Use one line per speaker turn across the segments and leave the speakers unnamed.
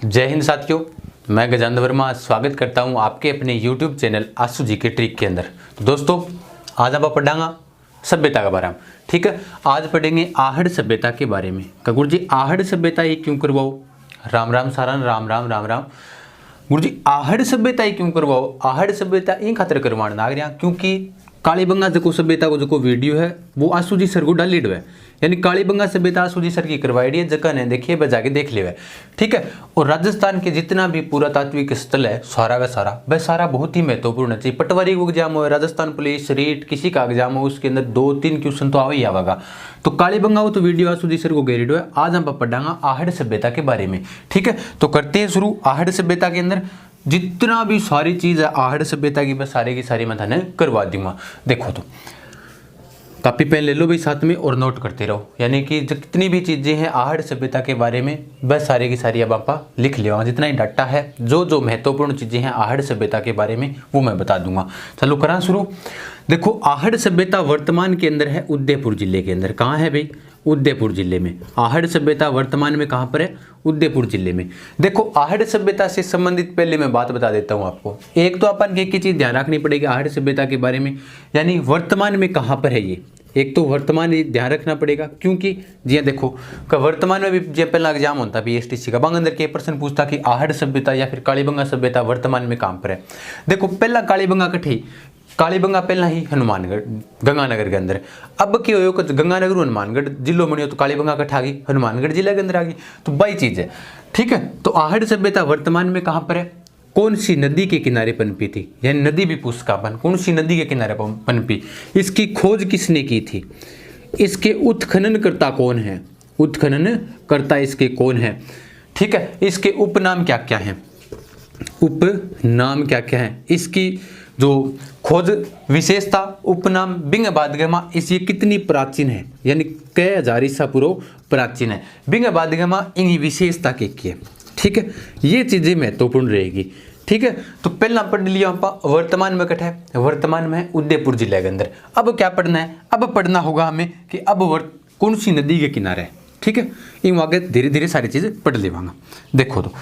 जय हिंद साथियों, मैं गजेंद्र वर्मा स्वागत करता हूं आपके अपने YouTube चैनल आसू जी के ट्रिक के अंदर। तो दोस्तों, आज आप पढ़ांगा सभ्यता के बारे में। ठीक है, आज पढ़ेंगे आहड़ सभ्यता के बारे में। गुरु जी आहड़ सभ्यता ये क्यों करवाओ? राम राम सारण, राम राम राम राम। गुरु जी आहड़ सभ्यता ये क्यों करवाओ? आहड़ सभ्यता इन खातर करवाने लाग रहा क्योंकि कालीबंगा जो सभ्यता को जो वीडियो है वो आसू जी सर को डाली है, यानी कालीबंगा सभ्यता आसू जी सर की करवाई है। जगह ने देखिए वह जाके देख ले। ठीक है, और राजस्थान के जितना भी पुरातात्विक स्थल है सारा का सारा वह सारा बहुत ही महत्वपूर्ण है। पटवारी को एग्जाम हो, राजस्थान पुलिस रीट किसी का एग्जाम हो, उसके अंदर 2-3 क्वेश्चन तो आवे ही आवेगा। तो कालीबंगा वो तो वीडियो आसू जी सर को गेरिड है। आज हम पढ़ांगा आहड़ सभ्यता के बारे में। ठीक है, तो करते हैं शुरू। आहड़ सभ्यता के अंदर जितना भी सारी चीज है आहड़ सभ्यता की, बस सारी की सारी मैं थाने करवा दूंगा। देखो तो कॉपी पेन ले लो भाई साथ में और नोट करते रहो, यानी कि जितनी भी चीजें हैं आहड़ सभ्यता के बारे में बस सारी की सारी अब आप लिख लियो। जितना ही डाटा है, जो महत्वपूर्ण चीजें हैं आहड़ सभ्यता के बारे में वो मैं बता दूंगा। चलो करा शुरू। देखो आहड़ सभ्यता वर्तमान के अंदर है उदयपुर जिले के अंदर। कहाँ है भाई? उदयपुर जिले में। आहड़ सभ्यता वर्तमान में कहाँ पर है? उदयपुर जिले में। देखो आहड़ सभ्यता से संबंधित पहले मैं बात बता देता हूँ आपको। एक तो अपन एक ही चीज ध्यान रखनी पड़ेगी आहड़ सभ्यता के बारे में, यानी वर्तमान में कहाँ पर है ये। एक तो वर्तमान ध्यान रखना पड़ेगा क्योंकि जी देखो वर्तमान में भी जो पहला एग्जाम होता BSTC का बांग अंदर के प्रश्न पूछता कि आहड़ सभ्यता या फिर कालीबंगा सभ्यता वर्तमान में कहाँ पर है। देखो पहला कालीबंगा कठी, कालीबंगा पहला ही हनुमानगढ़ गंगानगर के अंदर। अब क्या हो गंगानगर हनुमानगढ़ जिलों में तो कालीबंगा कठ आ गई, हनुमानगढ़ जिले के अंदर आ गई। तो बाई चीज है। ठीक है, तो आहड़ सभ्यता वर्तमान में कहाँ पर है? कौन सी नदी के किनारे पनपी थी, यानी नदी भी पूछता अपन कौन सी नदी के किनारे पनपी, इसकी खोज किसने की थी, इसके उत्खनन करता कौन है, उत्खनन करता इसके कौन है। ठीक है, इसके उपनाम क्या क्या हैं, उपनाम क्या क्या है, इसकी जो खोज विशेषता उपनाम बिंग बादगमा इस ये कितनी प्राचीन है, यानी कई हजार ईसा पूर्व प्राचीन है। बिंग बादगमा इन विशेषता के है। ठीक है, ये चीजें महत्वपूर्ण रहेगी। ठीक है, तो पहला पढ़ लिया आप वर्तमान में कट है, वर्तमान में उदयपुर जिले के अंदर। अब क्या पढ़ना है? अब पढ़ना होगा हमें कि अब कौन सी नदी के किनारे है। ठीक है, इन आगे धीरे धीरे सारी चीजें पढ़ लेवांगा। देखो तो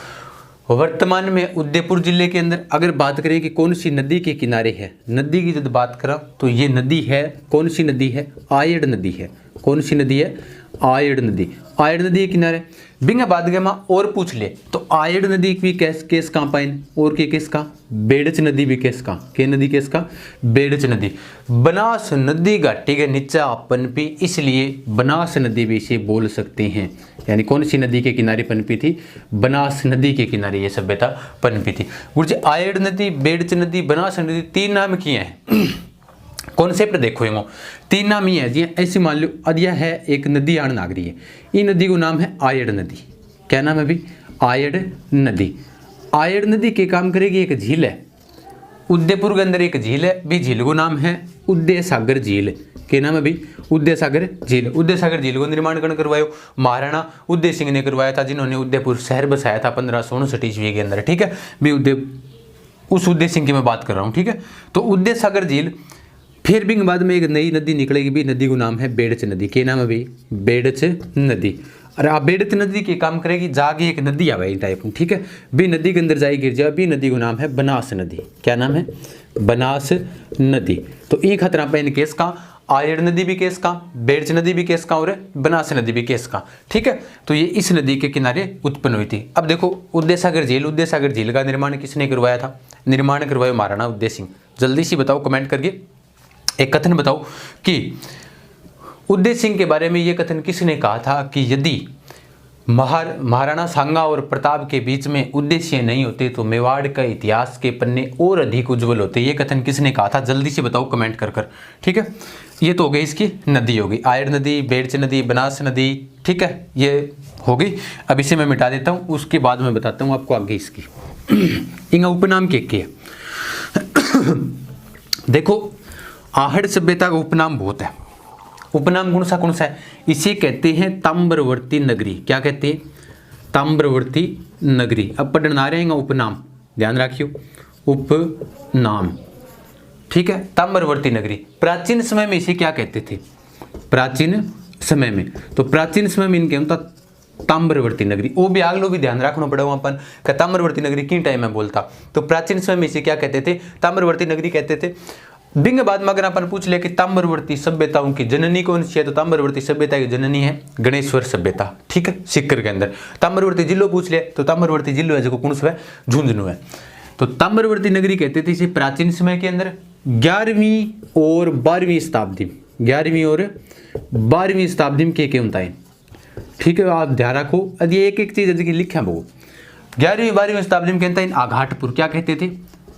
वर्तमान में उदयपुर जिले के अंदर अगर बात करें कि कौन सी नदी के किनारे है, नदी की जब बात करा तो ये नदी है, कौन सी नदी है? आयड़ नदी है। कौन सी नदी है? आयड़ नदी। आयड़ नदी के किनारे बिंग बादगमा और पूछ ले तो आयड़ नदी भी केस कहाँ पाइन और के केस का बेड़च नदी भी केस का के नदी केस का बेड़च नदी। बनास नदी घाटी के नीचे पनपी, इसलिए बनास नदी भी इसे बोल सकते हैं। यानी कौन सी नदी के किनारे पनपी थी? बनास नदी के किनारे ये सभ्यता पनपी थी। गुरुजी आयड़ नदी, बेड़च नदी, बनास नदी तीन नाम किए हैं। कॉन्सेप्ट देखो ये 3 नाम ही है जी। ऐसे मान लो यह है एक नदी आने लाग रही है, ये नदी को नाम है आयड़ नदी। क्या नाम है अभी? आयड़ नदी। आयड़ नदी के काम करेगी एक झील है उदयपुर के अंदर, एक झील है भी, झील को नाम है उदय सागर झील। के नाम है भाई? उदय सागर झील। उदय सागर झील को निर्माण कौन करवायो? महाराणा उदय सिंह ने करवाया था, जिन्होंने उदयपुर शहर बसाया था 1559 ईस्वी के अंदर। ठीक है, भी उस उदय सिंह की मैं बात कर रहा हूँ। ठीक है, तो उदय सागर झील। फिर भी बाद में एक नई नदी निकलेगी भी, नदी को नाम है बेड़च नदी। के नाम है भाई? बेड़च नदी। अरे आप बेड़च नदी के काम करेगी, जागे एक नदी आवे टाइप। ठीक है, भी नदी के अंदर जाए गिर जाए भी, नदी को नाम है बनास नदी। क्या नाम है? बनास नदी। तो एक खतरा पे इन केस का आयड़ नदी भी केस का, बेड़च नदी भी केस का और बनास नदी भी केस का। ठीक है, तो ये इस नदी के किनारे उत्पन्न हुई थी। अब देखो उदय सागर झील, उदय सागर झील का निर्माण किसने करवाया था? निर्माण करवाया महाराणा उदय सिंह। जल्दी से बताओ कमेंट करके, एक कथन बताओ कि उदय सिंह के बारे में ये कथन किसने कहा था कि यदि महाराणा सांगा और प्रताप के बीच में उद्देश्य नहीं होते तो मेवाड़ का इतिहास के पन्ने और अधिक उज्जवल होते। ये कथन किसने कहा था? जल्दी से बताओ कमेंट कर। ठीक है, ये तो हो गई इसकी नदी, होगी आयड़ नदी, बेड़च नदी, बनास नदी। ठीक है, ये हो गई। अब इसे मैं मिटा देता हूँ, उसके बाद मैं बताता हूँ आपको आगे इसकी इन उपनाम के। देखो आहड़ सभ्यता का उपनाम बहुत है। उपनाम कौन सा है? इसे कहते हैं ताम्रवर्ती नगरी। क्या कहते हैं? ताम्रवर्ती नगरी। अब पढ़ना रहेगा उपनाम, ध्यान रखियो उपनाम। ठीक है, ताम्रवर्ती नगरी। प्राचीन समय में इसे क्या कहते थे? प्राचीन समय में, तो प्राचीन समय में इनके होता ताम्रवर्ती नगरी। वो भी आगलो भी ध्यान रखना पड़ेगा अपन कि ताम्रवर्ती नगरी किन टाइम में बोलता। तो प्राचीन समय में इसे क्या कहते थे, ताम्रवर्ती नगरी कहते थे। बिंग बाद में अगर अपन पूछ ले कि ताम्रवर्ती सभ्यताओं की जननी कौन सी है, तो ताम्रवर्ती सभ्यता की जननी है गणेश्वर सभ्यता। ठीक है, सिक्कर के अंदर ताम्रवर्ती जिलो पूछ ले तो ताम्रवर्ती जिलो है जो कौन सा है, झुंझुनू है। तो ताम्रवर्ती नगरी कहते थे इसे प्राचीन समय के अंदर 11वीं और 12वीं शताब्दी, 11वीं और 12वीं शताब्दी में के होता है। ठीक है, आप ध्यान रखो, यदि एक एक चीज की लिखा वो 11वीं 12वीं शताब्दी में कहता है आघाटपुर। क्या कहते थे,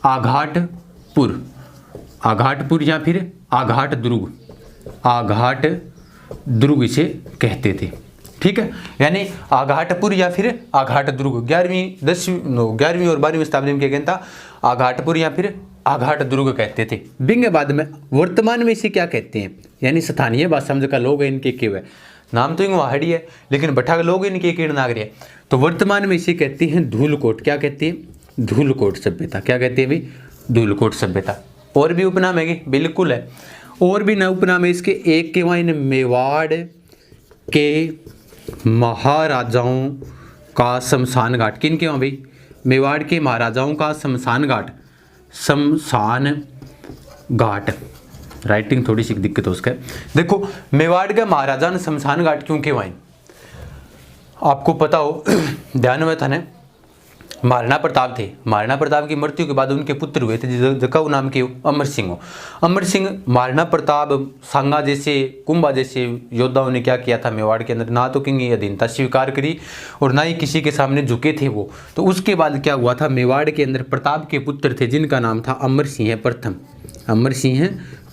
आघाटपुर, आघाटपुर या फिर आघाट दुर्ग, आघाट दुर्ग इसे कहते थे। ठीक है, यानी आघाटपुर या फिर आघाट दुर्ग 11वीं और 12वीं शताब्दी में क्या कहता, आघाटपुर या फिर आघाट दुर्ग कहते थे। बिंग बाद में वर्तमान में इसे क्या कहते हैं, यानी स्थानीय भाषा में जो लोग इनके क्यों है, नाम तो वाहड़ी है लेकिन बठा लोग इनके कीड़ नागरी है। तो वर्तमान में इसे कहते हैं धूलकोट। क्या कहते हैं, धूलकोट सभ्यता। क्या कहते हैं भाई, धूलकोट सभ्यता। और भी उपनाम है कि बिल्कुल है, और भी न उपनाम है इसके। एक के वहाँ मेवाड़ के महाराजाओं का शमशान घाट। किन के वहाँ भाई, मेवाड़ के महाराजाओं का शमशान घाट, शमशान घाट। राइटिंग थोड़ी सी दिक्कत हो उसका। देखो मेवाड़ के महाराजा ने शमशान घाट क्यों कहवाए, आपको पता हो ध्यान में था ना, महाराणा प्रताप थे। महाराणा प्रताप की मृत्यु के बाद उनके पुत्र हुए थे जिसका नाम के अमर सिंह हो। अमर सिंह, महाराणा प्रताप, सांगा जैसे, कुंभा जैसे योद्धाओं ने क्या किया था मेवाड़ के अंदर, ना तो किंग अधीनता स्वीकार करी और ना ही किसी के सामने झुके थे वो। तो उसके बाद क्या हुआ था, मेवाड़ के अंदर प्रताप के पुत्र थे जिनका नाम था अमर सिंह प्रथम। अमर सिंह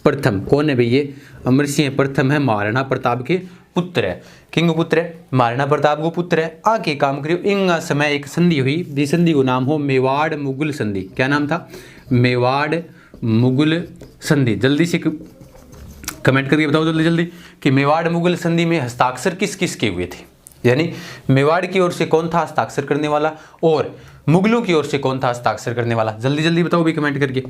प्रथम कौन है भाई, ये अमर सिंह प्रथम है, महाराणा प्रताप के पुत्र है, किंग पुत्र है, महाराणा प्रताप को पुत्र है। आके काम करियो इंगा समय एक संधि हुई, जिस संधि को नाम हो मेवाड़ मुगल संधि। क्या नाम था, मेवाड़ मुगल संधि। जल्दी से कमेंट करके बताओ जल्दी जल्दी कि मेवाड़ मुगल संधि में हस्ताक्षर किस किस के हुए थे, यानी मेवाड़ की ओर से कौन था हस्ताक्षर करने वाला और मुगलों की ओर से कौन था हस्ताक्षर करने वाला। जल्दी जल्दी बताओ भी कमेंट करके।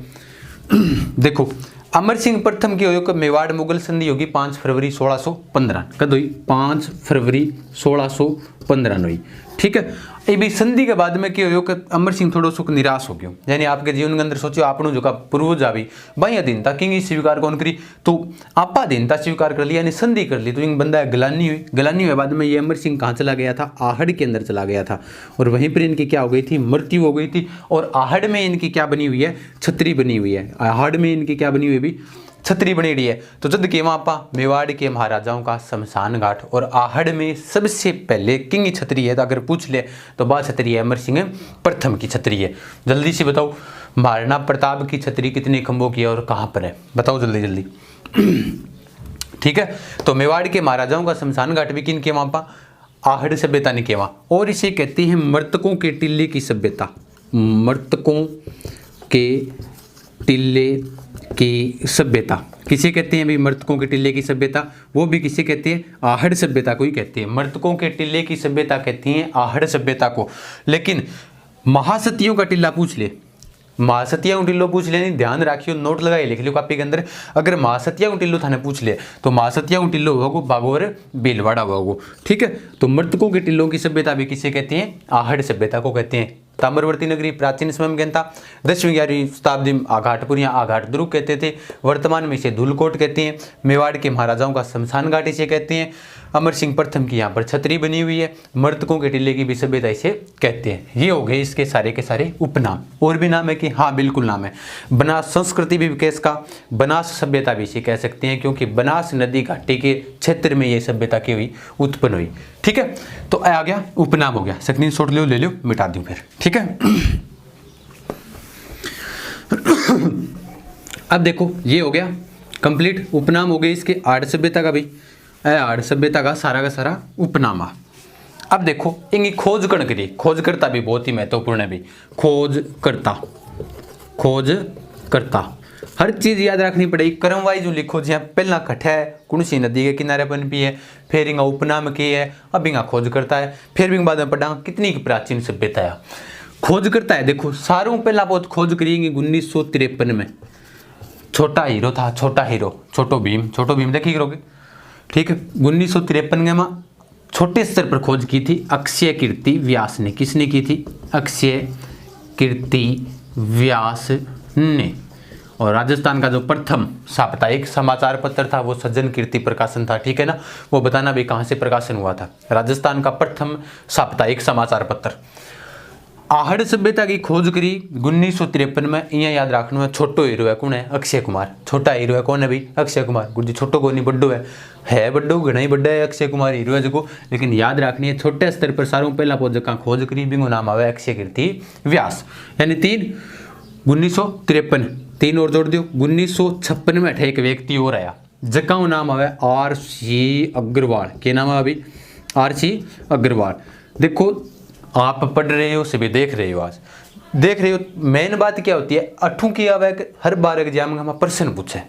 देखो अमर सिंह प्रथम की होगी मेवाड़ मुगल संधि होगी 5 फरवरी 1615। कद हुई, 5 फरवरी 1615 हुई। ठीक है, ये भी संधि के बाद में क्या हो कि अमर सिंह थोड़ा सुख निराश हो गयो, यानी आपके जीवन के अंदर सोचो आपनो जो का पूर्वज आ भी भाई अधीनता किंग स्वीकार कौन करी, तो आपा अधीनता स्वीकार कर लिया, यानी संधि कर ली। तो इन बंदा गलानी हुई, गलानी हुए बाद में ये अमर सिंह कहाँ चला गया था, आहड़ के अंदर चला गया था और वहीं पर इनकी क्या हो गई थी, मृत्यु हो गई थी। और आहड़ में इनकी क्या बनी हुई है, छतरी बनी हुई है। आहड़ में इनकी क्या बनी हुई भी, छतरी बनी रही है। तो जद के वहाँ पा मेवाड़ के महाराजाओं का शमशान घाट और आहड़ में सबसे पहले किंग छतरी है, तो अगर पूछ ले तो बात छतरी है अमर सिंह प्रथम की छतरी है। जल्दी से बताओ महाराणा प्रताप की छतरी कितने खंभों की है और कहाँ पर है, बताओ जल्दी जल्दी। ठीक है, तो मेवाड़ के महाराजाओं का शमशान घाट भी किन के वहाँ पा, आहड़ सभ्यता ने के वहाँ। और इसे कहते हैं मृतकों के टिल्ले की सभ्यता, मृतकों के टिल्ले की सभ्यता। किसे कहते हैं भी मृतकों के टिल्ले की सभ्यता, वो भी किसे कहते हैं, आहड़ सभ्यता को ही कहते हैं। मृतकों के टिल्ले की सभ्यता कहती हैं आहड़ सभ्यता को। लेकिन महासतियों का टिल्ला पूछ ले, महासतिया टिल्लो पूछ ले, नहीं ध्यान रखियो, नोट लगाए लिख लो कॉपी के अंदर। अगर महासतिया टिल्लो थाने पूछ ले तो महासतिया टिल्लो होगो बागोर बेलवाड़ा होगो। ठीक है, तो मृतकों के टिल्लों की सभ्यता भी किसे कहते हैं, आहड़ सभ्यता को कहते हैं। ताम्रवर्ती नगरी प्राचीन समय में कहता 10वीं 11वीं शताब्दी में आघाटपुर या आघाट दुर्ग कहते थे, वर्तमान में इसे धूलकोट कहते हैं। मेवाड़ के महाराजाओं का शमशान घाट इसे कहते हैं। अमर सिंह प्रथम की यहाँ पर छतरी बनी हुई है। मृतकों के टिल्ले की भी सभ्यता इसे कहते हैं। ये हो गए इसके सारे के सारे उपनाम। और भी नाम है कि हाँ बिल्कुल नाम है, बनास संस्कृति भी विकास का, बनास सभ्यता भी इसे कह सकते हैं क्योंकि बनास नदी घाटी के क्षेत्र में ये सभ्यता की हुई उत्पन्न हुई। ठीक है, तो आ गया उपनाम हो गया, स्क्रीनशॉट ले लो मिटा दूं फिर। ठीक है, अब देखो ये हो गया कंप्लीट, उपनाम हो गए इसके। आर्य सभ्यता का भी, आर्य सभ्यता का सारा उपनाम। अब देखो इनकी खोज कर्ण करिए, खोजकर्ता भी बहुत ही महत्वपूर्ण है भी, खोजकर्ता, खोजकर्ता हर चीज याद रखनी पड़ेगी। क्रम वाइज जो लिखो, जहाँ पहला कठा है कौन सी नदी के किनारे बन भी है, फिर इनका उपनाम के है, अब इनका खोज करता है, फिर भी बाद में पढ़ा कितनी की प्राचीन सभ्यता है। खोज करता है, देखो सारों पहला बहुत खोज करिएंगे 1953 में। छोटा हीरो था, छोटा हीरो, छोटो भीम, छोटो भीम देखिए करोगे। ठीक है, 1953 में छोटे स्तर पर खोज की थी अक्षय कीर्ति व्यास ने। किसने की थी? अक्षय कीर्ति व्यास ने। और राजस्थान का जो प्रथम साप्ताहिक समाचार पत्र था वो सज्जन कीर्ति प्रकाशन था, ठीक है ना। वो बताना भी कहाँ से प्रकाशन हुआ था। राजस्थान का प्रथम साप्ताहिक समाचार पत्र। आहड़ सभ्यता की खोज करी 1953 में। यहाँ याद रखना है, छोटो हीरो है कौन है? अक्षय कुमार। छोटा हीरो है कौन है भाई? अक्षय कुमार। गुरु जी छोटो को नहीं बड्डो है बड्डो घना ही बड्डा है अक्षय कुमार हीरो है जो, लेकिन याद रखनी है छोटे स्तर पर सारों पहला खोज का खोज करी बिंगो नाम आवे अक्षय कीर्ति व्यास। यानी 1953 3 और जोड़ दियो। 1956 में एक व्यक्ति और आया जका नाम आवे RC अग्रवाल। क्या नाम है अभी? RC अग्रवाल। देखो आप पढ़ रहे हो सभी देख रहे हो, आज देख रहे हो। मेन बात क्या होती है? 8वीं की आवे हर बार एग्जाम में प्रश्न पूछे।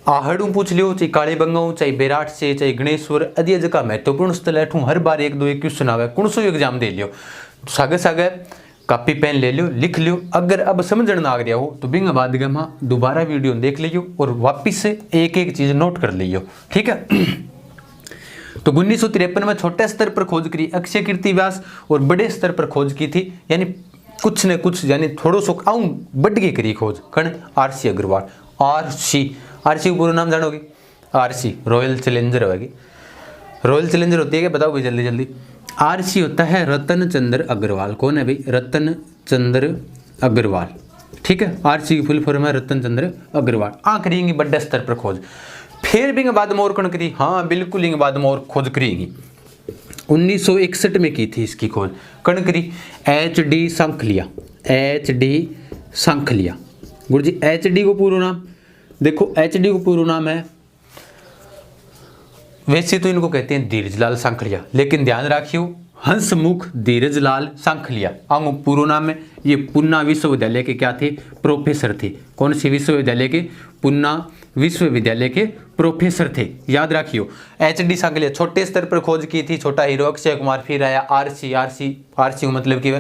आहड़ू पूछ लियो, चाहे काली बंगाऊ, चाहे बेराट से, चाहे गणेश्वर, आदि जगह महत्वपूर्ण स्थल है। हर बार 1-2 क्वेश्चन आवे। कौन सो एग्जाम दे लियो, सागे सागे कॉपी पेन ले लियो, लिख लियो। अगर अब समझना ना आ गया हो तो बिंग बाद दोबारा वीडियो देख लियो और वापिस से एक चीज नोट कर लियो, ठीक है। तो 1953 में छोटे स्तर पर खोज करी अक्षय कीर्ति व्यास और बड़े स्तर पर खोज की थी, यानी कुछ न कुछ, यानी थोड़ो सो आऊं बढ़ के करी खोज कण RC अग्रवाल। RC पूरा नाम जानोगे? RC रॉयल चैलेंजर होगी। रॉयल चैलेंजर होती है क्या? बताओ भाई जल्दी जल्दी। RC होता है रतन चंद्र अग्रवाल। कौन है भाई? रतन चंद्र अग्रवाल, ठीक है। RC की फुल फॉर्म है रतन चंद्र अग्रवाल। करेंगे बड़े स्तर पर खोज। फिर भी बाद में और कण करी, हाँ बिल्कुल इंग बाद में और खोज करेगी। 1961 में की थी इसकी खोज। कण करी HD सांखलिया। HD सांखलिया। गुरु जी HD को पूरा नाम देखो। HD को पूरा नाम है, वैसे तो इनको कहते हैं धीरजलाल सांखलिया, लेकिन ध्यान रखियो हंसमुख धीरजलाल सांखलिया आंगो पूरा नाम है। ये पुन्ना विश्वविद्यालय के क्या थे? प्रोफेसर थे। कौन सी विश्वविद्यालय के? पुन्ना विश्वविद्यालय के प्रोफेसर थे, याद रखियो। HD सांखलिया छोटे स्तर पर खोज की थी। छोटा हीरो अक्षय कुमार। फिर आया RC मतलब कि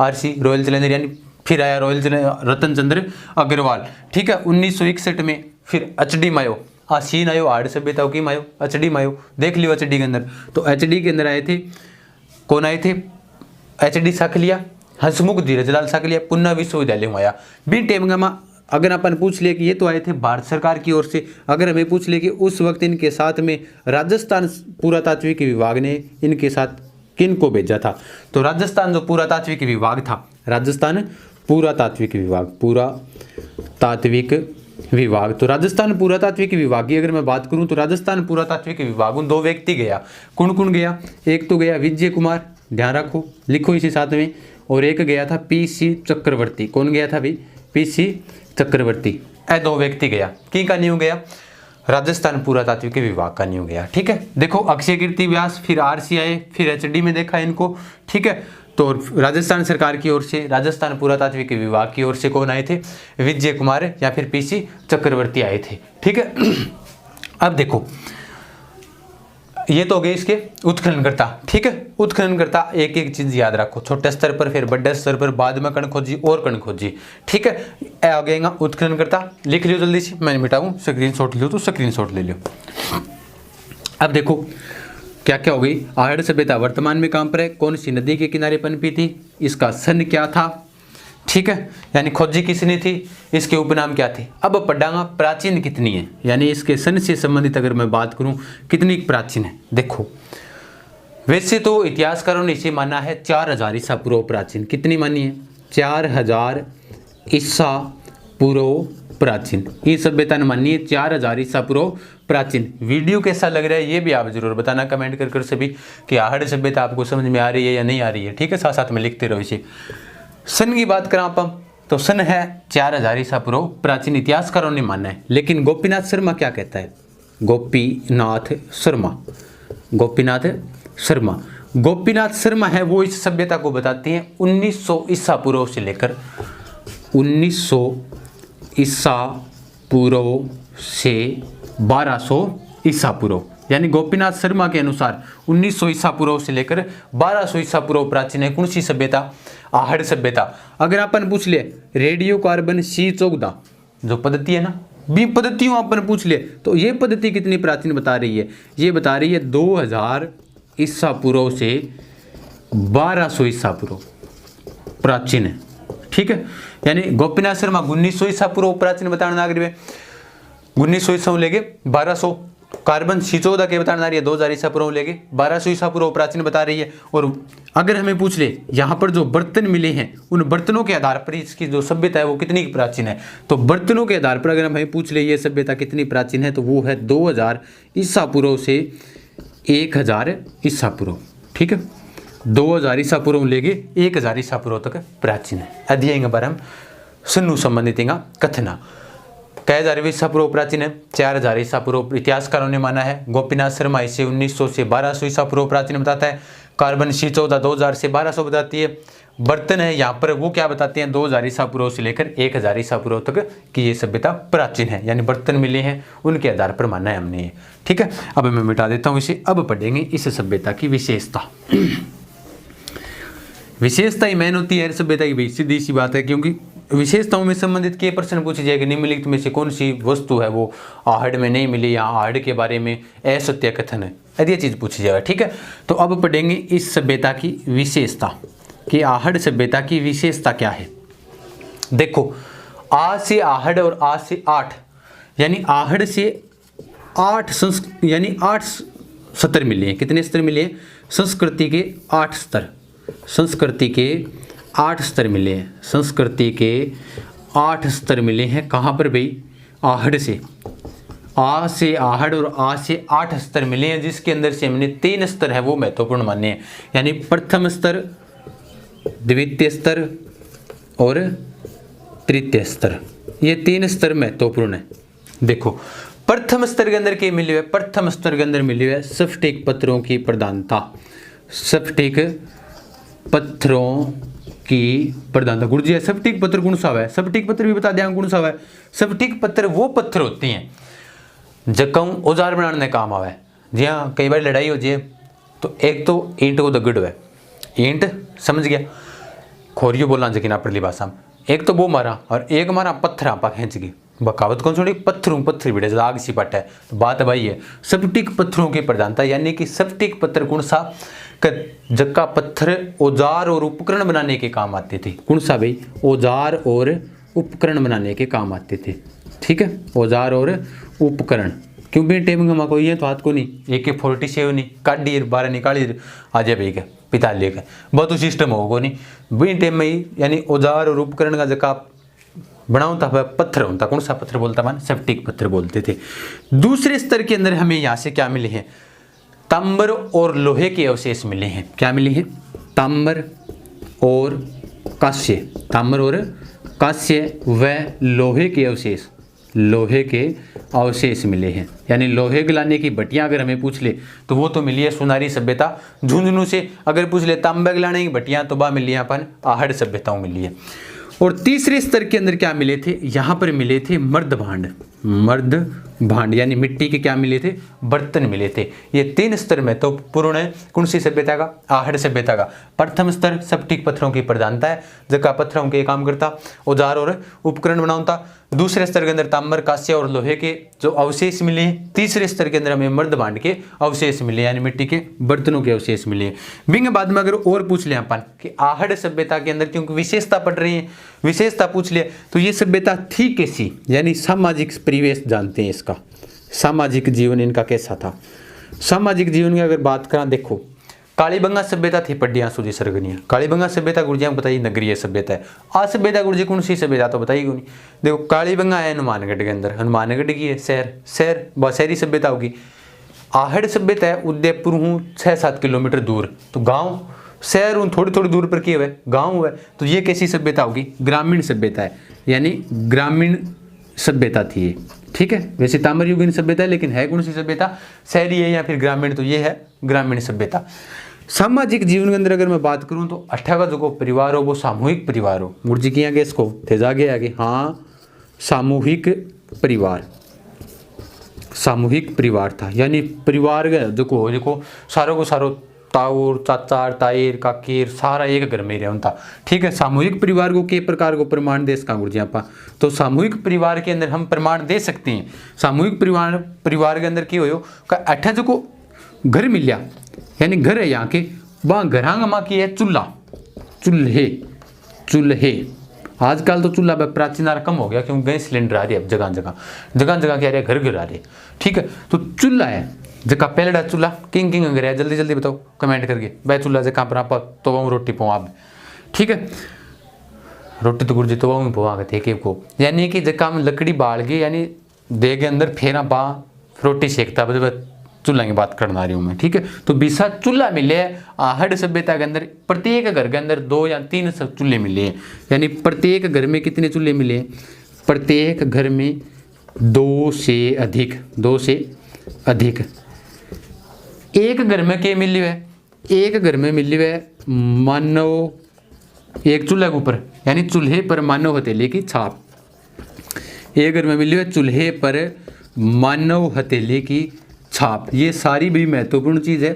RC रॉयल चैलेंजर, यानी फिर आया रॉयल रतन चंद्र अग्रवाल, ठीक है। 1961 में फिर HD मायो सीन आयो। आहड़ सभ्यता की मायो HD मायो, देख लियो HD के अंदर। तो HD के अंदर आए थे, कौन आए थे? HD सांखलिया, हंसमुख धीरजलाल सांखलिया, पुन्ना विश्वविद्यालय में आया। बी टेम अगर अपन पूछ ले कि ये तो आए थे भारत सरकार की ओर से, अगर हमें पूछ ले कि उस वक्त इनके साथ में राजस्थान पुरातात्विक विभाग ने इनके साथ किन को भेजा था, तो राजस्थान जो पुरातात्विक विभाग था, राजस्थान पुरातात्विक विभाग, तो राजस्थान पुरातात्विक विभाग की अगर मैं बात करूं तो राजस्थान पुरातात्विक विभाग उन 2 व्यक्ति गया। कौन कौन गया? एक तो गया विजय कुमार, ध्यान रखो लिखो इसी साथ में, और एक गया था PC चक्रवर्ती। कौन गया था भाई? PC चक्रवर्ती। 2 व्यक्ति गया। की का न्यू गया? राजस्थान पुरातात्विक विभाग का न्यू गया, ठीक है। देखो अक्षय कीर्ति व्यास, फिर RC आए, फिर HD में देखा इनको, ठीक है। तो राजस्थान सरकार की ओर से, राजस्थान पुरातात्विक विभाग की ओर से कौन आए थे? विजय कुमार या फिर PC चक्रवर्ती आए थे, ठीक है। अब देखो ये तो हो गए इसके उत्खननकर्ता, ठीक है। उत्खननकर्ता एक चीज याद रखो, छोटे स्तर पर फिर बड़े स्तर पर बाद में कण खोजी और कण खोजी, ठीक है। आ गएगा उत्खननकर्ता, लिख लियो जल्दी से, मैं मिटाऊं स्क्रीनशॉट लियो तो स्क्रीनशॉट ले लियो। अब देखो क्या क्या हो गई। आहड़ सभ्यता वर्तमान में कहां पर है? कौन सी नदी के किनारे पनपी थी? इसका सन क्या था, ठीक है, यानी खोजी किसने थी? इसके उपनाम क्या थे? अब पढ़ांगा प्राचीन कितनी है, यानी इसके सन से संबंधित अगर मैं बात करूं कितनी प्राचीन है। देखो वैसे तो इतिहासकारों ने इसे माना है 4000 ईसा पूर्व प्राचीन। कितनी मानी है? 4000 ईसा पूर्व प्राचीन। ये सभ्यता ने मानी है 4000 ईसा पूर्व प्राचीन। वीडियो कैसा लग रहा है ये भी आप जरूर बताना कमेंट कर सभी कि आहड़ सभ्यता आपको समझ में आ रही है या नहीं आ रही है, ठीक है। साथ साथ में लिखते रहो इसे। सन की बात करें आप तो सन है 4000 ईसा पूर्व प्राचीन, इतिहासकारों ने माना है। लेकिन गोपीनाथ शर्मा क्या कहता है? गोपीनाथ शर्मा है वो इस सभ्यता को बताते हैं 1900 ईसा पूर्व से लेकर 1900 ईसा पूर्व से 1200 ईसा पूर्व, यानी गोपीनाथ शर्मा के अनुसार 1900 ईसा पूर्व से लेकर 1200 ईसा पूर्व प्राचीन है। कौन सी सभ्यता? आहड़ सभ्यता। अगर अपन पूछ ले रेडियो कार्बन C14 जो पद्धति है ना, बी पद्धतियों अपन पूछ ले तो ये पद्धति कितनी प्राचीन बता रही है? ये बता रही है 2000 ईसा पूर्व से 1200 ईसा पूर्व प्राचीन है। ठीक है, यानी गोपीनाथ शर्मा 1900 ईसा पूर्व प्राचीन बताने नागरिक है, 1900 ईसा लेके 1200। कार्बन C14 के बताने आ रही है 2000 ईसा पूर्व लेके 1200 ईसा पूर्व प्राचीन बता रही है। और अगर हमें पूछ ले यहाँ पर जो बर्तन मिले हैं उन बर्तनों के आधार पर इसकी जो सभ्यता है वो कितनी प्राचीन है, तो बर्तनों के आधार पर अगर हमें पूछ ले ये सभ्यता कितनी प्राचीन है तो वो है 2000 ईसा पूर्व से 1000 ईसा पूर्व। ठीक है, 2000 ईसा पूर्व लेके 1000 ईसा पूर्व तक प्राचीन है। अध्ययन बारे हम सन्नु संबंधित कथना कई हजार ईसा पूर्व प्राचीन है, 4000 ईसा पूर्व इतिहासकारों ने माना है। गोपीनाथ शर्मा इसे 1900 से 1200 ईसा पूर्व प्राचीन बताता है। कार्बन C14 2000 से 1200 बताती है। बर्तन है यहाँ पर वो क्या बताते हैं 2000 ईसा पूर्व से लेकर 1000 ईसा पूर्व तक कि ये सभ्यता प्राचीन है, यानी बर्तन मिले हैं उनके आधार पर माना है हमने ये। ठीक है, अब मैं मिटा देता हूँ इसे। अब पढ़ेंगे इस सभ्यता की विशेषता। विशेषता ही मेन होती है हर सभ्यता की, सीधी सी बात है, क्योंकि विशेषताओं में संबंधित के प्रश्न पूछे जाएगा निम्नलिखित में से कौन सी वस्तु है वो आहड़ में नहीं मिली या आहड़ के बारे में असत्य कथन है, यदि ये चीज पूछी जाएगा। ठीक है, तो अब पढ़ेंगे इस सभ्यता की विशेषता कि आहड़ सभ्यता की विशेषता क्या है। देखो, आ से आहड़ और आ से 8 यानी आहड़ से 8 यानी 8 स्तर मिले हैं। कितने स्तर मिले हैं? संस्कृति के 8 स्तर, संस्कृति के 8 स्तर मिले हैं। संस्कृति के 8 स्तर मिले हैं। कहाँ पर भाई? आहड़ से। आ से आहड़ और आ से 8 स्तर मिले हैं, जिसके अंदर से हमने 3 स्तर है वो महत्वपूर्ण माने हैं, यानी प्रथम स्तर, द्वितीय स्तर और तृतीय स्तर। ये 3 स्तर महत्वपूर्ण है। देखो, प्रथम स्तर के अंदर क्या मिले हुए? प्रथम स्तर के अंदर मिले हुए स्फटिक पत्थरों की प्रधानता। स्फटिक पत्थरों की प्रधानता। गुरु जी, स्फटिक पत्थर कौन सा है? स्फटिक पत्थर भी बता दें कौन सा है। स्फटिक पत्थर वो पत्थर होती हैं जक्का औजार बनाने में काम आवे। जी हाँ, कई बार लड़ाई हो जाए तो एक तो ईंट को दगड़ है, ईंट समझ गया, खोरियो बोलना जकिन अपनी भाषा में, एक तो वो मारा और एक मारा पत्थर आपा खींच गए। बकावत कौन छोड़ी? पत्थरों पत्थर भिड़े आग सी पट है। तो बात भाई है स्फटिक पत्थरों की प्रधानता, यानी कि स्फटिक पत्थर कौन सा? जक्का पत्थर औजार और उपकरण बनाने के काम आते थे। कौन सा भाई? औजार और उपकरण बनाने के काम आते थे। ठीक है, औजार और उपकरण। क्यों भी टेम में कोई है तो हाथ को नहीं, AK-47 नहीं काटी बारह निकाली आ जाए भाई के पिता लेकर बहुत सिस्टम होगा नहीं भी टेम में ही, यानी औजार और उपकरण का जगह बनाओ था पत्थर होता। कौन सा पत्थर बोलता मान? स्फटिक पत्थर बोलते थे। दूसरे स्तर के अंदर हमें यहाँ से क्या मिले हैं? तांबर और लोहे के अवशेष मिले हैं। क्या मिले हैं? तांबर और कांस्य, तांबर और कांस्य व लोहे के अवशेष, लोहे के अवशेष मिले हैं। यानी लोहे गलाने की भट्टियां अगर हमें पूछ ले तो वो तो मिली है सुनारी सभ्यता झुंझुनू से। अगर पूछ ले तांबे गलाने की भट्टियां तो वह मिली है अपन आहड़ सभ्यताओं मिली है। और तीसरे स्तर के अंदर क्या मिले थे? यहाँ पर मिले थे मर्द भांड, मर्द भांड यानी मिट्टी के क्या मिले थे? बर्तन मिले थे। ये 3 स्तर में तो पूर्ण है कौन सी सभ्यता का? आहड़ सभ्यता का। प्रथम स्तर स्फटिक पत्थरों की प्रधानता है, जगह पत्थरों के काम करता, औजार और उपकरण बनाता। दूसरे स्तर के अंदर तांबर, कांस्य और लोहे के जो अवशेष मिले हैं। तीसरे स्तर के अंदर हमें मर्द भांड के अवशेष मिले, यानी मिट्टी के बर्तनों के अवशेष मिले। बिंग बाद में अगर और पूछ ले अपन कि आहड़ सभ्यता के अंदर, क्योंकि विशेषता पढ़ रही है, विशेषता पूछ ले तो ये सभ्यता थी कैसी, यानी सामाजिक परिवेश जानते हैं इसका, सामाजिक जीवन इनका कैसा था। सामाजिक जीवन की अगर बात करें, देखो कालीबंगा सभ्यता थी पड्डिया सूजी सरगनिया। कालीबंगा सभ्यता गुरुजी बताइए नगरीय सभ्यता है। आ सभ्यता गुरुजी कौन सी सभ्यता तो बताइए नहीं। देखो कालीबंगा है हनुमानगढ़ के अंदर, हनुमानगढ़ की है शहर, शहर बहुत शहरी सभ्यता होगी। आहड़ सभ्यता है उदयपुर हूँ 6-7 किलोमीटर दूर, तो गाँव शहर हूँ थोड़ी थोड़ी दूर पर किए हुए गाँव है, तो ये कैसी सभ्यता होगी? ग्रामीण सभ्यता है, यानी ग्रामीण सभ्यता थी ये। ठीक है, वैसे ताम्र युगीन सभ्यता है लेकिन है कौन सी सभ्यता? शहरी है या फिर ग्रामीण, तो ये है ग्रामीण सभ्यता। सामाजिक जीवन के अंदर अगर मैं बात करूं तो 18 जो परिवार हो वो सामूहिक परिवार हो। मुर्जी किया गया इसको तेजागे आगे, हाँ सामूहिक परिवार, सामूहिक परिवार था, यानी परिवार देखो सारों को सारो ताऊर चाचार ताईर काकीर सारा एक घर में रहता। ठीक है, सामूहिक परिवार को के प्रकार को प्रमाण दे सका गुरु जी आप, तो सामूहिक परिवार के अंदर हम प्रमाण दे सकते हैं। सामूहिक परिवार के अंदर की हो 18 जो को घर मिल गया, यानी घर है यहाँ के, वहाँ घरांग माँ की है चूल्हा, चूल्हे, चूल्हे। आजकल तो चूल्हा प्राचीन कम हो गया क्योंकि गैस सिलेंडर आ रही है, जगह जगह जगह जगह क्या आ रही है, घर घर आ रही है। ठीक है, तो चूल्हा है जगह पहले चूल्हा किंग किंग अंगर है, जल्दी जल्दी बताओ कमेंट करके, वह चूल्हा जगह पर आप तो वह रोटी पाऊँ आप। ठीक है, रोटी तो गुरुजी तो वह पवा के थे को, यानी कि जगह में लकड़ी बाल गई, यानी दे के अंदर फेरा पा रोटी सेकता, चूल्हा की बात करना रही हूँ मैं। ठीक है, तो बीसा चूल्हा मिले आहड़ सभ्यता के अंदर, प्रत्येक घर के अंदर 2 या 3 चूल्हे मिले हैं। यानी प्रत्येक घर में कितने चूल्हे मिले हैं? प्रत्येक घर में 2 से अधिक, 2 से अधिक। एक घर में क्या मिली है? एक घर में मिली है मानव, एक चूल्हे के ऊपर यानी चूल्हे पर मानव हथेली की छाप। एक घर में मिली है चूल्हे पर मानव हथेली की छाप। ये सारी भी महत्वपूर्ण चीज़ है,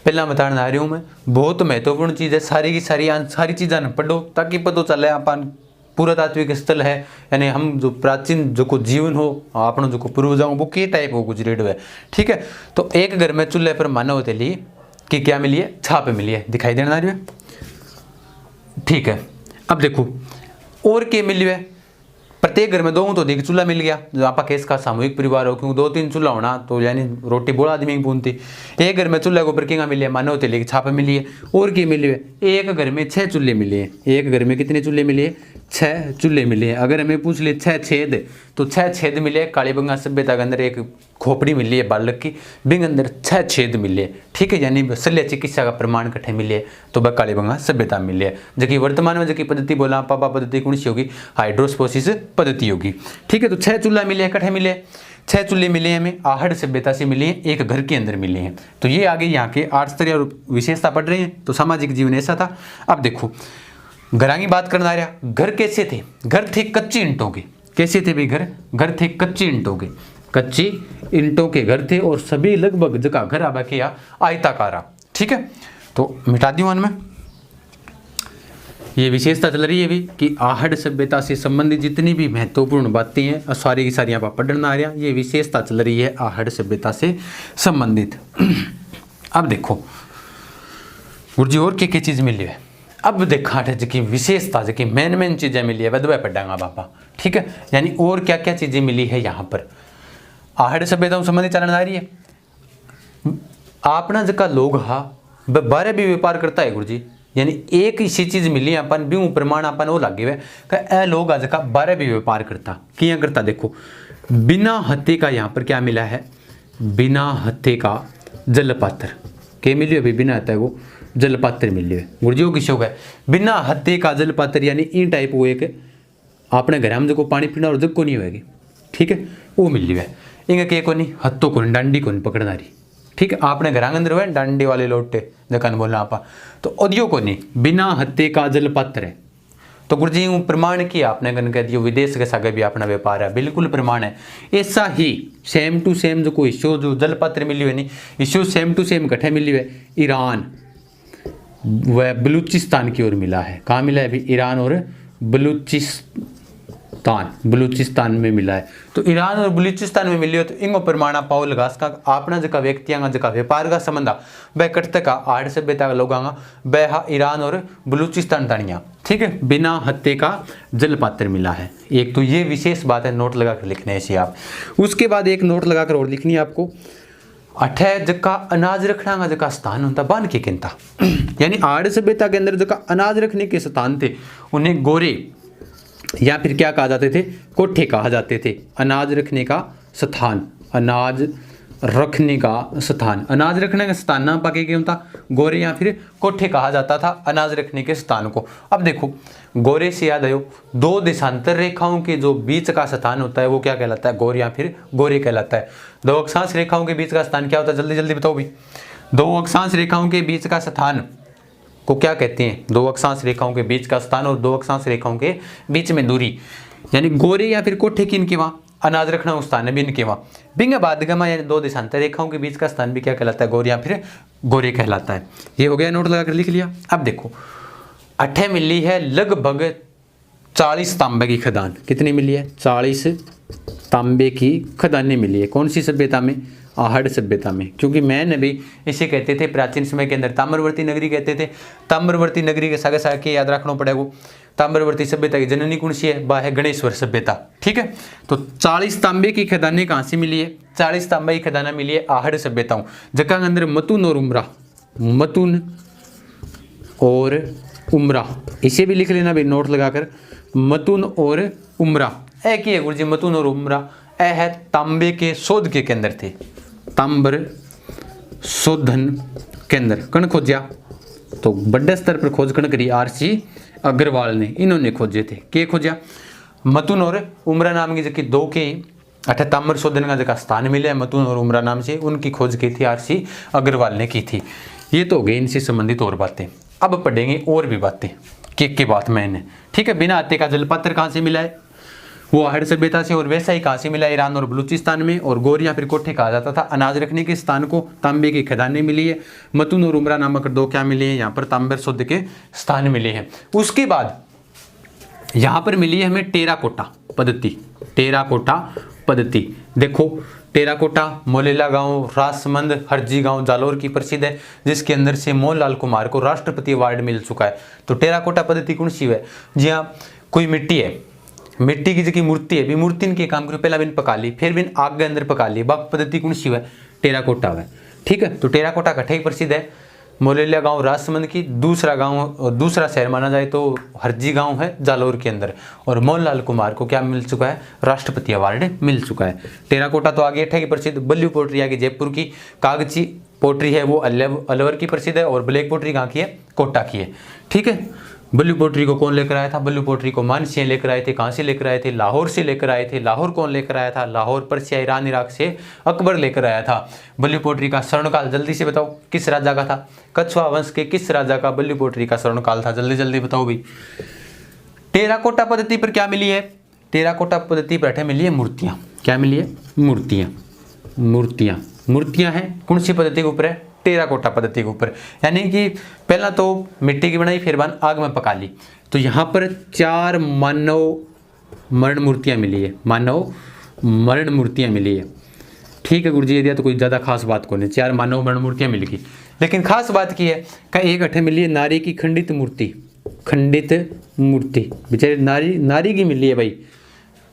पहला बताना आ रही हूँ मैं, बहुत महत्वपूर्ण चीज़ है। सारी की सारी चीज़ें न पढ़ो ताकि पता चले अपन पुरातात्विक स्थल है, यानी हम जो प्राचीन जो को जीवन हो अपनों जो को पूर्वज वो के टाइप हो गुजरेड हुए। ठीक है, तो एक घर में चूल्हे पर मानव हथेली की क्या मिली है? छाप मिली है, दिखाई देना रही है। ठीक है, अब देखो और क्या मिली है? प्रत्येक घर में 2 तो अधिक चूल्हा मिल गया, जो आपका केस का सामूहिक परिवार हो, क्योंकि 2-3 चूल्हा होना तो यानी रोटी बोला आदमी की पूनती। एक घर में चूल्हे के ऊपर क्या मिली है? मानव हथेली की छाप मिली है। और क्या मिली है? एक घर में 6 चूल्हे मिले हैं। एक घर में कितने चूल्हे मिले हैं? 6 चूल्हे मिले हैं। अगर हमें पूछ ले 6 छेद, तो 6 छेद मिले। कालीबंगा सभ्यता के अंदर एक खोपड़ी मिली है बालक की, बिंग अंदर 6 छेद मिले। ठीक है, यानी शल्य चिकित्सा का प्रमाण कट्ठे मिले, तो वह कालीबंगा सभ्यता मिले। जबकि वर्तमान में जबकि पद्धति बोला पापा पद्धति कौन सी होगी? हाइड्रोस्पोसिस पद्धति होगी। ठीक है, तो 6 चूल्हा मिले, कट्ठे मिले 6 चूल्हे मिले हमें, आहड़ सभ्यता से मिले हैं, एक घर के अंदर मिले हैं। तो ये आगे यहाँ के 8 स्तरीय और विशेषता पढ़ रहे हैं। तो सामाजिक जीवन ऐसा था। अब देखो घरां की बात करना रहा, घर कैसे थे? घर थे कच्ची ईंटों के। कैसे थे भाई घर? घर थे कच्ची ईंटों के, कच्ची ईंटों के घर थे, और सभी लगभग जगह घर आबा के या आयताकार। ठीक है, तो मिटा दी में ये विशेषता चल रही है भी कि आहड़ सभ्यता से संबंधित जितनी भी महत्वपूर्ण बातें हैं सारी की सारी यहाँ पर पढ़ना आ रहा, ये विशेषता चल रही है आहड़ सभ्यता से संबंधित। अब देखो गुरुजी और क्या चीज़ मिली है? अब देखा जी विशेषता जी मेन चीज़ें मिली है वह पढ़ांगा बापा। ठीक है, यानी और क्या क्या चीज़ें मिली है यहाँ पर आहड़ सभ्यता संबंधित चलन आ रही है। अपना जगह लोग हा बारे भी व्यापार करता है गुरुजी, यानी एक इसी चीज मिली अपन भी प्रमाण अपन वो लागे हुए ए लोग आज का बारे भी व्यापार करता किया करता। देखो बिना हत्थे का यहाँ पर क्या मिला है? बिना हत्थे का जलपात्र क्या मिली है? बिना हत्थे को जलपात्र मिली है गुरुजी। वो किसो है? बिना हत्थे का जलपात्र, यानी इन टाइप वो एक अपने घर में जो पानी पीना और जग को नहीं होगी। ठीक है, वो मिली है। इंगे के को नहीं हत्थों को डांडी को नहीं पकड़ना रही। ठीक है, आपने घर अंदर हुए डांडी वाले लोटे जकान बोलना आपा, तो औदियो को नहीं बिना हत्थे का जलपात्र है। तो गुरुजी प्रमाण किया आपने गन कह दिया विदेश के सागे भी अपना व्यापार है, बिल्कुल प्रमाण है। ऐसा ही सेम टू सेम जो कोई इश्यू जो जलपात्र मिली हुई नहीं इश्यू सेम टू सेम कट्ठे मिली हुए ईरान व बलूचिस्तान की ओर मिला है। कहाँ मिला है अभी? ईरान और बलूचिस्तान में मिला है। तो ईरान और बलूचिस्तान में मिली हो तो इंगो प्रमाण पाओ लगा अपना जगह व्यक्तियां जगह व्यापार का संबंध वह कटते का आड़ सभ्यता का लोग वह ईरान और बलूचिस्तान तानिया। ठीक है, बिना हत्थे का जलपात्र मिला है। एक तो ये विशेष बात है, नोट लगा कर लिखने ऐसी आप। उसके बाद एक नोट लगाकर और लिखनी है आपको, अठे जगह अनाज रखना का जगह स्थान होता बान के किनता, यानी आड़ सभ्यता के अंदर जगह अनाज रखने के स्थान थे उन्हें गोरे या फिर क्या कहा जाते थे? कोठे कहा जाते थे। अनाज रखने का स्थान, अनाज रखने का स्थान, अनाज रखने का स्थान ना पाके क्या होता? गोरे या फिर कोठे कहा जाता था अनाज रखने के स्थान को। अब देखो गोरे से याद आयो 2 देशांतर रेखाओं के जो बीच का स्थान होता है वो क्या कहलाता है? गोरे या फिर गोरे कहलाता है। 2 अक्षांश रेखाओं के बीच का स्थान क्या होता है? जल्दी जल्दी बताओ भी। 2 अक्षांश रेखाओं के बीच का स्थान को क्या कहते हैं? 2 अक्षांश रेखाओं के बीच का स्थान और 2 अक्षांश रेखाओं के बीच में दूरी, यानी गोरे या फिर कोठे की इनके वहाँ अनाज रखना स्थान है बिन के वहाँ बिंग बादगमा, यानी 2 देशांतर रेखाओं के बीच का स्थान भी क्या कहलाता है? गोरे या फिर गोरे कहलाता है। ये हो गया, नोट लगाकर लिख लिया। अब देखो अठे मिली है लगभग 40 तांबे की खदान। कितनी मिली है? 40 तांबे की खदानें मिली है। कौन सी सभ्यता में? आहड़ सभ्यता में, क्योंकि मैंने भी इसे कहते थे प्राचीन समय के अंदर ताम्रवर्ती नगरी कहते थे। ताम्रवर्ती नगरी के सागे सागे याद रखना पड़ेगा। ताम्रवर्ती सभ्यता की जननी कौन सी है? वह है गणेश्वर सभ्यता। ठीक है, तो 40 तांबे की खदानें कहाँ से मिली है? 40 तांबे की खदाना मिली है आहड़ सभ्यताओं, जगह के अंदर मतून और उमरा, मतून और उमरा, इसे भी लिख लेना भाई नोट लगाकर, मतून और उमरा। एक ही है गुरु जी, मतून और उमरा। ए है तांबे के शोध के केंद्र थे, तांबर शोधन केंद्र। कण खोजा तो बड़े स्तर पर खोज कण करी RC अग्रवाल ने, इन्होंने खोजे थे। के खोजा? मतून और उमरा नाम की जबकि दो के अठे तांबर शोधन का जगह स्थान मिले है मतून और उमरा नाम से, उनकी खोज की थी RC अग्रवाल ने की थी। ये तो हो गई इनसे संबंधित और बातें। अब पढ़ेंगे और भी बातें, के बात मैंने। ठीक है, बिना आते का जलपत्र कहाँ से मिला है? वो आहड़ सभ्यता से। और वैसा ही कहाँ से मिला? ईरान और बलूचिस्तान में। और गोर या फिर कोठे कहा जाता था अनाज रखने के स्थान को। तांबे की खदानें मिली है। मतून और उमरा नामक दो क्या मिली है? यहाँ पर तांबर शोध के स्थान मिले हैं। उसके बाद यहाँ पर मिली है हमें टेराकोटा पद्धति। टेराकोटा पद्धति देखो, टेराकोटा मोलेला गांव, रासमंद, हरजी गांव जालोर की प्रसिद्ध है, जिसके अंदर से मोहनलाल कुमार को राष्ट्रपति अवार्ड मिल चुका है। तो टेराकोटा पद्धति कौन सी है? जी हाँ, कोई मिट्टी है, मिट्टी की जगह मूर्ति है, भी मूर्ति इनके काम करो, पहला बिन पका ली, फिर बिन आग के अंदर पका ली, बाक पद्धति कौन सी है? टेराकोटा है। ठीक है, तो टेराकोटा कठे प्रसिद्ध है। मोलेलिया गांव राजसमंद की, दूसरा गांव, दूसरा शहर माना जाए तो हरजी गांव है जालोर के अंदर। और मोहनलाल कुमार को क्या मिल चुका है? राष्ट्रपति अवार्ड मिल चुका है। टेराकोटा तो आगे की प्रसिद्ध। बल्लू पोट्री आगे जयपुर की, कागजी पोट्री है वो अलवर की प्रसिद्ध है, और ब्लैक पोट्री कहाँ की है? कोटा की है। ठीक है, बल्लू पोट्री को कौन लेकर आया था? बल्लू पोट्री को मानसिंह लेकर आए थे। कहाँ से लेकर आए थे? लाहौर से लेकर आए थे। लाहौर कौन लेकर आया था? लाहौर पर्सिया ईरान इराक से अकबर लेकर आया था। बल्लू पोट्री का स्वर्णकाल जल्दी से बताओ किस राजा का था? कछुआ वंश के किस राजा का बल्लू पोट्री का स्वर्णकाल था? जल्दी जल्दी बताओ भाई। टेराकोटा पद्धति पर क्या मिली है? टेराकोटा पद्धति पर अठे मिली है मूर्तियां। क्या मिली है? मूर्तियां। मूर्तियां मूर्तियां हैं कौन सी पद्धति के ऊपर है? टेराकोटा पद्धति के ऊपर। यानी कि पहला तो मिट्टी की बनाई, फिर बाद आग में पका ली। तो यहाँ पर 4 मानव मरण मूर्तियाँ मिली है। मानव मरण मूर्तियाँ मिली है। ठीक है गुरुजी, यदि तो कोई ज़्यादा खास बात को नहीं, 4 मानव मरण मूर्तियाँ मिल गई। लेकिन खास बात की है कि एक अठे मिली है नारी की खंडित मूर्ति। खंडित मूर्ति बेचारे नारी की मिली है भाई।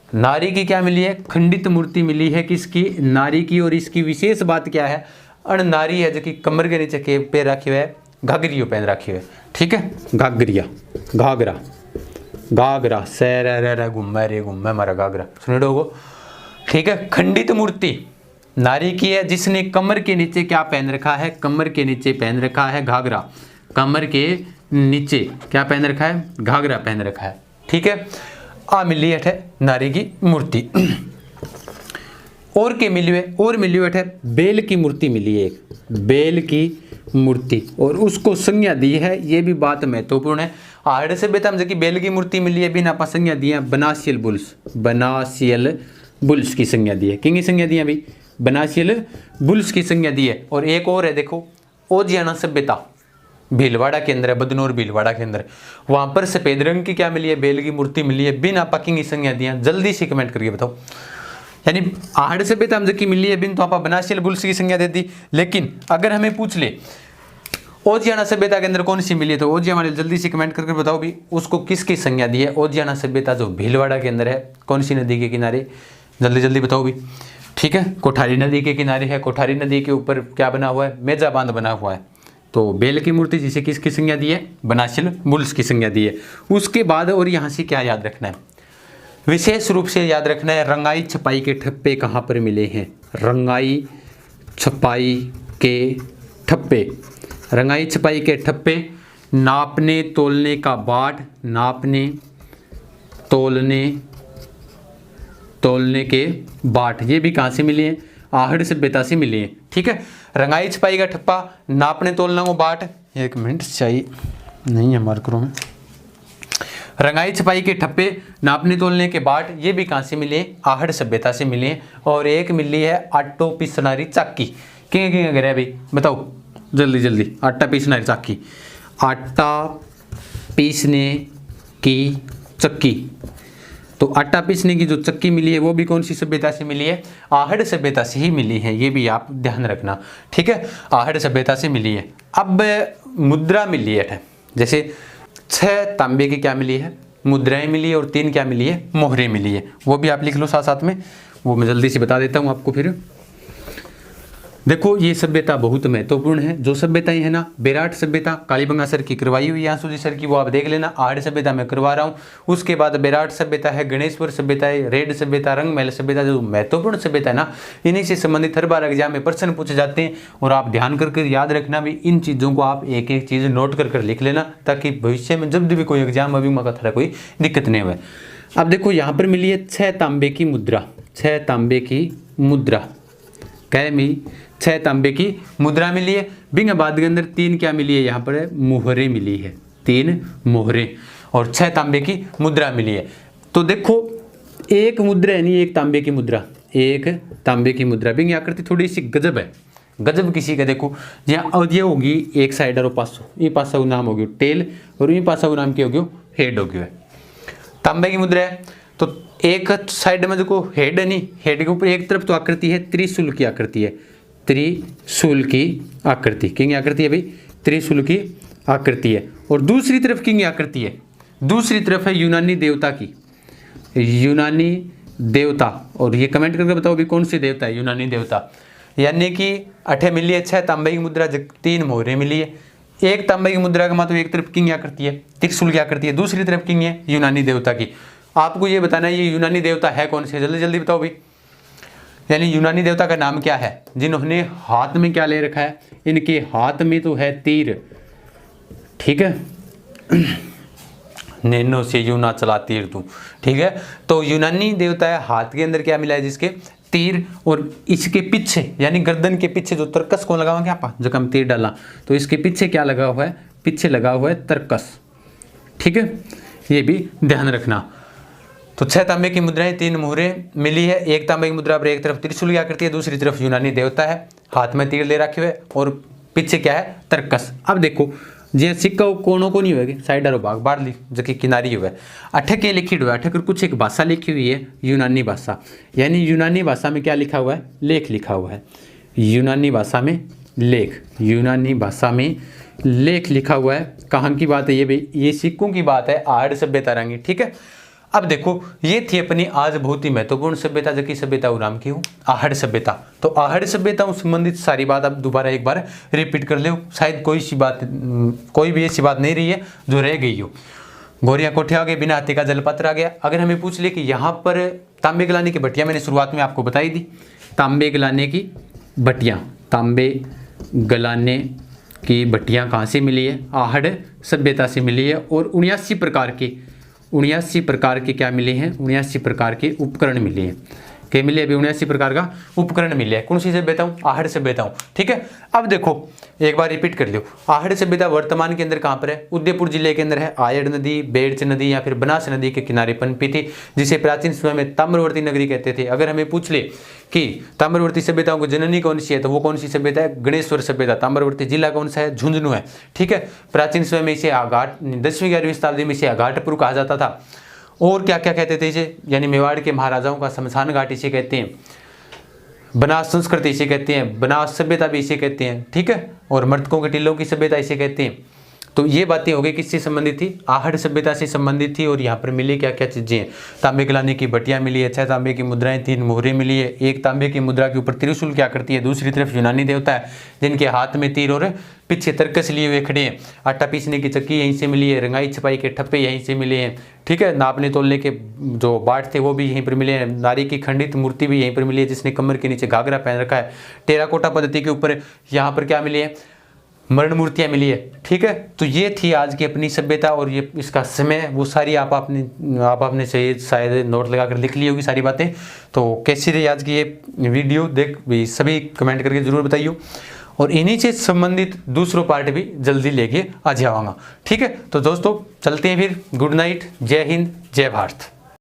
नारी की क्या मिली है? खंडित मूर्ति मिली है। किसकी? नारी की। और इसकी विशेष बात क्या है? अण नारी है जो कि कमर के नीचे के पैर रखे हुए है, घाघरियो पहन रखे हुए। ठीक है, घाघरिया, घाघरा, घाघरा सैर घूमे रे घूमे मारा घाघरा सुने लोगो। ठीक है, खंडित मूर्ति नारी की है जिसने कमर के नीचे क्या पहन रखा है? कमर के नीचे पहन रखा है घाघरा। कमर के नीचे क्या पहन रखा है? घाघरा पहन रखा है। ठीक है, आ मिली है नारी की मूर्ति। और के मिली हुए? और मिली हुई है बेल की मूर्ति मिली है, एक बेल की मूर्ति, और उसको संज्ञा दी है। ये भी बात महत्वपूर्ण है। आहड़ सभ्यता में जबकि बेल की मूर्ति मिली है, बिना संज्ञा दी है बनासियल बुल्स। बनासियल बुल्स की संज्ञा दी है। किंग संज्ञा दी है भाई? बनासियल बुल्स की संज्ञा दी है। और एक और है देखो, ओजियाना सभ्यता भीलवाड़ा के अंदर है, बदनौर भीलवाड़ा के अंदर। वहां पर सफेद रंग की क्या मिली है? बेल की मूर्ति मिली है, बिना पकिंग की संज्ञा दी है। जल्दी से कमेंट करके बताओ। यानी आहड़ सभ्यता हम जबकि मिली है बिन तो आप बनासियल बुल्स की संज्ञा दे दी। लेकिन अगर हमें पूछ ले ओजियाना सभ्यता के अंदर कौन सी मिली है, तो ओजियाना जल्दी से कमेंट करके बताओ भी उसको किसकी संज्ञा दी है। ओजियाना सभ्यता जो भीलवाड़ा के अंदर है, कौन सी नदी के किनारे? जल्दी जल्दी बताओ भी। ठीक है, कोठारी नदी के किनारे है। कोठारी नदी के ऊपर क्या बना हुआ है? मेजा बांध बना हुआ है। तो बेल की मूर्ति जिसे किसकी संज्ञा दी है? बनासियल बुल्स की संज्ञा दी है। उसके बाद और यहाँ से क्या याद रखना है? विशेष रूप से याद रखना है, रंगाई छपाई के ठप्पे कहाँ पर मिले हैं? रंगाई छपाई के ठप्पे। रंगाई छपाई के ठप्पे नापने तोलने का बाट, नापने तोलने के बाट, ये भी कहाँ से मिले हैं? आहड़ सभ्यता से मिले हैं। ठीक है, रंगाई छपाई का ठप्पा, नापने तोलने को बाट। एक मिनट चाहिए नहीं है मार्करों में। रंगाई छपाई के ठप्पे, नापने तोलने के बाट, ये भी कहाँ से मिले? आहड़ सभ्यता से मिले। और एक मिली है आटो पीसनारी चाकी। किंग किंग करे भाई बताओ जल्दी जल्दी। आटा पीसनारी चाकी, आटा पीसने की चक्की। तो आटा पीसने की जो चक्की मिली है वो भी कौन सी सभ्यता से मिली है? आहड़ सभ्यता से ही मिली है, ये भी आप ध्यान रखना, ठीक है, आहड़ सभ्यता से मिली है। अब मुद्रा मिली है, जैसे 6 तांबे की क्या मिली है? मुद्राएं मिली है, और 3 क्या मिली है? मोहरें मिली है। वो भी आप लिख लो साथ साथ में, वो मैं जल्दी से बता देता हूँ आपको। फिर देखो ये सभ्यता बहुत महत्वपूर्ण है। जो सभ्यताएं है ना, बेराट सभ्यता कालीबंगा सर की करवाई हुई है, आंसू जी सर की, वो आप देख लेना। आहड़ सभ्यता मैं करवा रहा हूँ। उसके बाद बेराट सभ्यता है, गणेशपुर सभ्यता है, रेड सभ्यता, रंगमहल सभ्यता, जो महत्वपूर्ण सभ्यता है ना, इन्हीं से संबंधित हर बार एग्जाम में प्रश्न पूछे जाते हैं। और आप ध्यान करके याद रखना भी, इन चीज़ों को आप एक एक चीज़ नोट कर लिख लेना, ताकि भविष्य में जब भी कोई एग्जाम अभी मौका था कोई दिक्कत नहीं हुए। अब देखो यहाँ पर मिली है 6 तांबे की मुद्रा, 6 तांबे की मुद्रा, क्या मिली? 6 तांबे की मुद्रा मिली है। बिंग बाद के अंदर 3 क्या मिली है? यहाँ पर मोहरें मिली है, 3 मोहरें, और 6 तांबे की मुद्रा मिली है। तो देखो एक मुद्रा है नहीं, एक तांबे की मुद्रा, एक तांबे की मुद्रा। बिंग आकृति थोड़ी सी गजब है, गजब किसी का। देखो यहाँ ये होगी एक साइड और पासो, ये पासा नाम हो गया टेल, और ये पासा नाम क्या हो गया? हेड हो गया। तांबे की मुद्रा है तो एक साइड में देखो हेड है नहीं, हेड के ऊपर एक तरफ तो आकृति है त्रिशूल की आकृति है, त्रिशूल की आकृति, किंग आकृति है भाई, त्रिशूल की आकृति है। और दूसरी तरफ किंग आकृति है, दूसरी तरफ है यूनानी देवता की, यूनानी देवता। और ये कमेंट करके बताओ भी कौन सी देवता है? यूनानी देवता। यानी कि 8 मिली है 6 तांबे की मुद्रा, 3 मोहरें मिली है। एक तांबे की मुद्रा का मतलब एक तरफ किंग आकृति है, त्रिशूल की आकृति है, दूसरी तरफ किंग है यूनानी देवता की। आपको ये बताना है ये यूनानी देवता है कौन से, जल्दी जल्दी बताओ भाई। यानी यूनानी देवता का नाम क्या है, जिन्होंने हाथ में क्या ले रखा है? इनके हाथ में तो है तीर, ठीक है, नैनो से यूना चला तीर तू, ठीक है। तो यूनानी देवता है, हाथ के अंदर क्या मिला है? जिसके तीर, और इसके पीछे यानी गर्दन के पीछे जो तरकस को लगा हुआ क्या पा जब हम तीर डाला, तो इसके पीछे क्या लगा हुआ है? पीछे लगा हुआ है तरकस, ठीक है, ये भी ध्यान रखना। तो 6 तांबे की मुद्राएं, 3 मोहरें मिली है। एक तांबे की मुद्रा पर एक तरफ त्रिशूल की आकृति है, दूसरी तरफ यूनानी देवता है, हाथ में तीर ले रखे हुए, और पीछे क्या है? तरकस। अब देखो जे सिक्का कोनों को नहीं होगा, साइड और भाग बाढ़ ली जबकि किनारी हुआ है। अठक ये लिखी हुआ है, अठक कुछ एक भाषा लिखी हुई है, यूनानी भाषा। यानी यूनानी भाषा में क्या लिखा हुआ है? लेख लिखा हुआ है। यूनानी भाषा में लेख, यूनानी भाषा में लेख लिखा हुआ है। कहाँ की बात है ये भाई? ये सिक्कों की बात है, आहड़ सभ्यता रंगी, ठीक है। अब देखो ये थी अपनी आज बहुत ही महत्वपूर्ण सभ्यता, जो कि सभ्यता नाम की हूँ आहड़ सभ्यता। तो आहड़ सभ्यता संबंधित सारी बात आप दोबारा एक बार रिपीट कर लो, शायद कोई भी ऐसी बात नहीं रही है जो रह गई हो। गोरियां कोठे आ गए, बिना हाथी का जलपत्र आ गया। अगर हमें पूछ ले कि यहाँ पर तांबे गलाने की भट्टियाँ, मैंने शुरुआत में आपको बताई दी, तांबे गलाने की भट्टियाँ, तांबे गलाने की भट्टियाँ कहाँ से मिली है? आहड़ सभ्यता से मिली है। और 79 प्रकार के क्या मिले हैं? 79 प्रकार के उपकरण मिले हैं। क्या मिले? अभी 79 प्रकार का उपकरण मिले हैं। कौन सी सभ्यता हूँ? आहड़ सभ्यता हूँ, ठीक है। अब देखो एक बार रिपीट कर लो, आहड़ सभ्यता वर्तमान के अंदर कहाँ पर है? उदयपुर जिले के अंदर है। आयड़ नदी, बेड़च नदी या फिर बनास नदी के किनारे पनपी थी, जिसे प्राचीन समय में ताम्रवर्ती नगरी कहते थे। अगर हमें पूछ ले कि ताम्रवर्ती सभ्यताओं को जननी कौन सी है, तो वो कौन सी सभ्यता है? गणेश्वर सभ्यता। ताम्रवर्ती जिला कौन सा है? झुंझुनू है, ठीक है। प्राचीन समय में इसे आघाट, 10वीं 11वीं शताब्दी में इसे आघाटपुर कहा जाता था। और क्या क्या कहते थे इसे? यानी मेवाड़ के महाराजाओं का शमशान घाट इसे कहते हैं, बनास संस्कृति इसे कहते हैं, बनास सभ्यता भी इसे कहते हैं, ठीक है। और मर्तकों के टिल्लों की सभ्यता इसे कहते हैं। तो ये बातें हो गई किससे संबंधित थी? आहड़ सभ्यता से संबंधित थी। और यहाँ पर मिली क्या क्या चीजें हैं? तांबे गलाने की भट्टियाँ मिली है, 6 तांबे की मुद्राएं, 3 मोहरें मिली है। एक तांबे की मुद्रा के ऊपर त्रिशूल क्या करती है, दूसरी तरफ यूनानी देवता है जिनके हाथ में तीर और पीछे तरकस लिए हुए खड़े हैं। आटा पीसने की चक्की यहीं से मिली है, रंगाई छपाई के ठप्पे यहीं से मिले हैं, ठीक है। नापने तोलने के जो बाट थे वो भी यहीं पर मिले हैं। नारी की खंडित मूर्ति भी यहीं पर मिली है, जिसने कमर के नीचे घाघरा पहन रखा है। टेराकोटा पद्धति के ऊपर यहाँ पर क्या मिली है? मरण मूर्तियाँ मिली है, ठीक है। तो ये थी आज की अपनी सभ्यता, और ये इसका समय वो सारी आप आपने शायद नोट लगा कर लिख ली होगी सारी बातें। तो कैसी रही आज की ये वीडियो? देख भी सभी कमेंट करके जरूर बताइए, और इन्हीं से संबंधित दूसरों पार्ट भी जल्दी लेके आ जाऊंगा, ठीक है। तो दोस्तों चलते हैं फिर। गुड नाइट, जय हिंद, जय भारत।